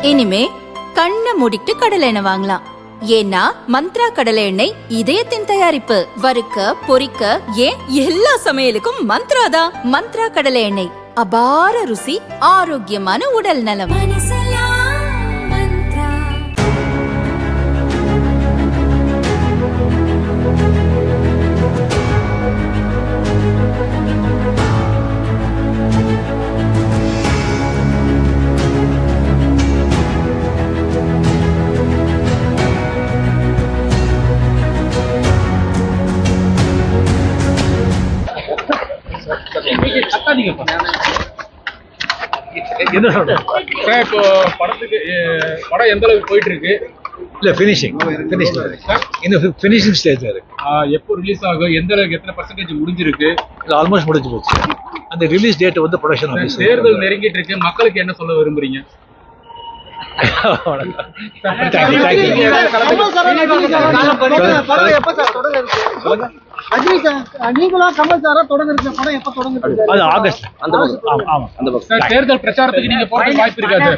இனிமே கண்ணை மூடிட்டு கடலை எண்ணெய் வாங்கலாம். ஏன்னா மந்த்ரா கடலை எண்ணெய் இதயத்தின் தயாரிப்பு. வறுக்க பொரிக்க ஏன் எல்லா சமையலுக்கும் மந்த்ரா தான். மந்த்ரா கடலை எண்ணெய், அபார ருசி, ஆரோக்கியமான உடல் நலம். என்ன சொல்றேன் சார், இப்போ படத்துக்கு படம் எந்த அளவுக்கு போயிட்டு இருக்கு? இல்ல ஃபினிஷிங் இன்னும் ஃபினிஷிங் ஸ்டேஜ்ல இருக்கு. எப்போ ரிலீஸ் ஆகும்? எந்த அளவுக்கு எத்தனை பர்சன்டேஜ் முடிஞ்சிருக்கு? இல்ல ஆல்மோஸ்ட் முடிஞ்சு போச்சு. அந்த ரிலீஸ் டேட் வந்து ப்ரொடக்ஷன் ஆஃபீஸ். தேர்தல் நெருங்கிட்டு இருக்கு, மக்களுக்கு என்ன சொல்ல விரும்புறீங்க? தேர்தல் பிரச்சாரத்துக்கு நீங்க போறது வாய்ப்பு இருக்காது.